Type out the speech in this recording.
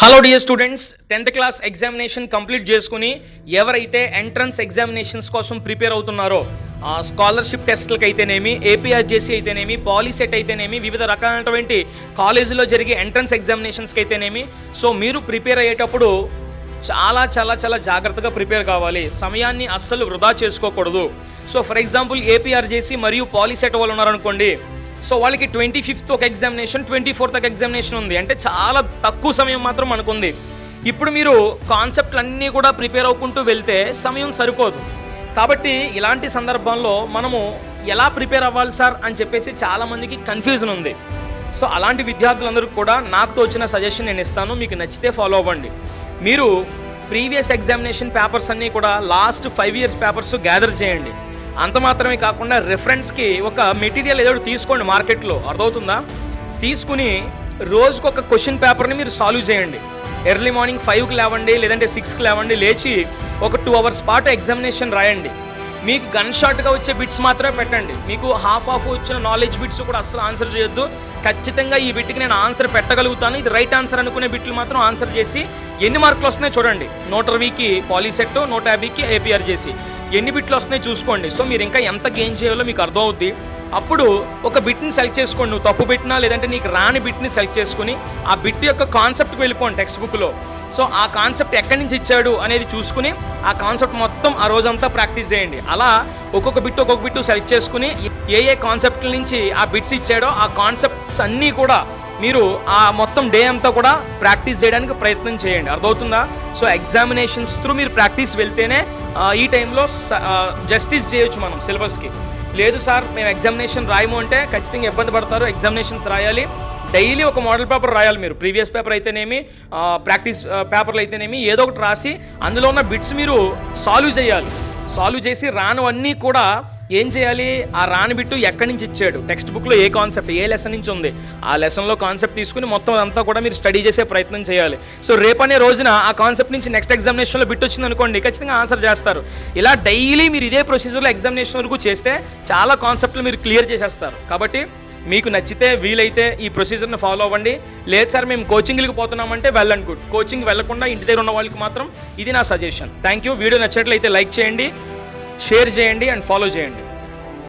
Hello dear students, 10th class examination complete చేసుకుని ఎవరైతే entrance examinations కోసం ప్రిపేర్ అవుతున్నారో స్కాలర్షిప్ టెస్ట్లకు అయితేనేమి, ఏపీఆర్జేసీ అయితేనేమి, పాలిసెట్ అయితేనేమి, వివిధ రకాలైనటువంటి కాలేజీలో జరిగే ఎంట్రన్స్ ఎగ్జామినేషన్స్కి అయితేనేమి, సో మీరు ప్రిపేర్ అయ్యేటప్పుడు చాలా జాగ్రత్తగా ప్రిపేర్ కావాలి. సమయాన్ని అస్సలు వృధా చేసుకోకూడదు. సో ఫర్ ఎగ్జాంపుల్ ఏపీఆర్జేసీ మరియు పాలిసెట్ వాళ్ళు ఉన్నారనుకోండి, సో వాళ్ళకి 25th ఒక ఎగ్జామినేషన్, 24th ఒక ఎగ్జామినేషన్ ఉంది. అంటే చాలా తక్కువ సమయం మాత్రం మనకుంది. ఇప్పుడు మీరు కాన్సెప్ట్లు అన్నీ కూడా ప్రిపేర్ అవ్వకుంటూ వెళ్తే సమయం సరిపోదు. కాబట్టి ఇలాంటి సందర్భంలో మనము ఎలా ప్రిపేర్ అవ్వాలి సార్ అని చెప్పేసి చాలామందికి కన్ఫ్యూజన్ ఉంది. సో అలాంటి విద్యార్థులందరికీ కూడా నాకు తోచిన సజెషన్ నేను ఇస్తాను, మీకు నచ్చితే ఫాలో అవ్వండి. మీరు ప్రీవియస్ ఎగ్జామినేషన్ పేపర్స్ అన్నీ కూడా లాస్ట్ 5 years పేపర్స్ గ్యాదర్ చేయండి. అంత మాత్రమే కాకుండా రెఫరెన్స్కి ఒక మెటీరియల్ ఏదో తీసుకోండి మార్కెట్లో, అర్థమవుతుందా? తీసుకుని రోజుకు ఒక క్వశ్చన్ పేపర్ని మీరు సాల్వ్ చేయండి. ఎర్లీ మార్నింగ్ 5కి లేవండి, లేదంటే 6కి లేవండి, లేచి ఒక 2 hours పాటు ఎగ్జామినేషన్ రాయండి. మీకు గన్ షాట్గా వచ్చే బిట్స్ మాత్రమే పెట్టండి. మీకు హాఫ్ వచ్చిన నాలెడ్జ్ బిట్స్ కూడా అస్సలు ఆన్సర్ చేయొద్దు. ఖచ్చితంగా ఈ బిట్కి నేను ఆన్సర్ పెట్టగలుగుతాను, ఇది రైట్ ఆన్సర్ అనుకునే బిట్లు మాత్రం ఆన్సర్ చేసి ఎన్ని మార్కులు వస్తున్నాయి చూడండి. 120కి పాలిసెట్, 150కి ఏపీఆర్జేసీ, ఎన్ని బిట్లు వస్తున్నాయి చూసుకోండి. సో మీరు ఇంకా ఎంత గెయిన్ చేయాలో మీకు అర్థం అవుద్ది. అప్పుడు ఒక బిట్ని సెలెక్ట్ చేసుకోండి. నువ్వు తప్పు బిట్నా లేదంటే నీకు రాని బిట్ని సెలెక్ట్ చేసుకుని ఆ బిట్ యొక్క కాన్సెప్ట్కి వెళ్ళిపోండి టెక్స్ట్ బుక్లో. సో ఆ కాన్సెప్ట్ ఎక్కడి నుంచి ఇచ్చాడు అనేది చూసుకుని ఆ కాన్సెప్ట్ మొత్తం ఆ రోజంతా ప్రాక్టీస్ చేయండి. అలా ఒక్కొక్క బిట్టు సెలెక్ట్ చేసుకుని ఏ కాన్సెప్ట్ల నుంచి ఆ బిట్స్ ఇచ్చాడో ఆ కాన్సెప్ట్స్ అన్నీ కూడా మీరు ఆ మొత్తం డే అంతా కూడా ప్రాక్టీస్ చేయడానికి ప్రయత్నం చేయండి. అర్థమవుతుందా? సో ఎగ్జామినేషన్స్ త్రూ మీరు ప్రాక్టీస్ వెళ్తేనే ఈ టైంలో జస్టిస్ చేయొచ్చు మనం సిలబస్కి. లేదు సార్ మేము ఎగ్జామినేషన్ రాయము అంటే ఖచ్చితంగా ఇబ్బంది పడతారు. ఎగ్జామినేషన్స్ రాయాలి, డైలీ ఒక మోడల్ పేపర్ రాయాలి. మీరు ప్రీవియస్ పేపర్ అయితేనేమి, ప్రాక్టీస్ పేపర్లు అయితేనేమి, ఏదో ఒకటి రాసి అందులో ఉన్న బిట్స్ మీరు సాల్వ్ చేయాలి. సాల్వ్ చేసి రానివన్నీ కూడా ఏం చేయాలి, ఆ రాని బిట్టు ఎక్కడి నుంచి ఇచ్చాడు, టెక్స్ట్ బుక్లో ఏ కాన్సెప్ట్, ఏ లెసన్ నుంచి ఉంది, ఆ లెసన్లో కాన్సెప్ట్ తీసుకుని మొత్తం అంతా కూడా మీరు స్టడీ చేసే ప్రయత్నం చేయాలి. సో రేపనే రోజున ఆ కాన్సెప్ట్ నుంచి నెక్స్ట్ ఎగ్జామినేషన్లో బిట్ వచ్చింది అనుకోండి, ఖచ్చితంగా ఆన్సర్ చేస్తారు. ఇలా డైలీ మీరు ఇదే ప్రొసీజర్లో ఎగ్జామినేషన్ వరకు చేస్తే చాలా కాన్సెప్ట్లు మీరు క్లియర్ చేసేస్తారు. కాబట్టి మీకు నచ్చితే వీలైతే ఈ ప్రొసీజర్ని ఫాలో అవ్వండి. లేదు సార్ మేము కోచింగ్కి పోతున్నామంటే వెల్ అండ్ గుడ్. కోచింగ్ వెళ్లకుండా ఇంటి దగ్గర ఉన్న వాళ్ళకి మాత్రం ఇది నా సజెషన్. Thank you. వీడియో నచ్చినట్లయితే లైక్ చేయండి, షేర్ చేయండి అండ్ ఫాలో చేయండి.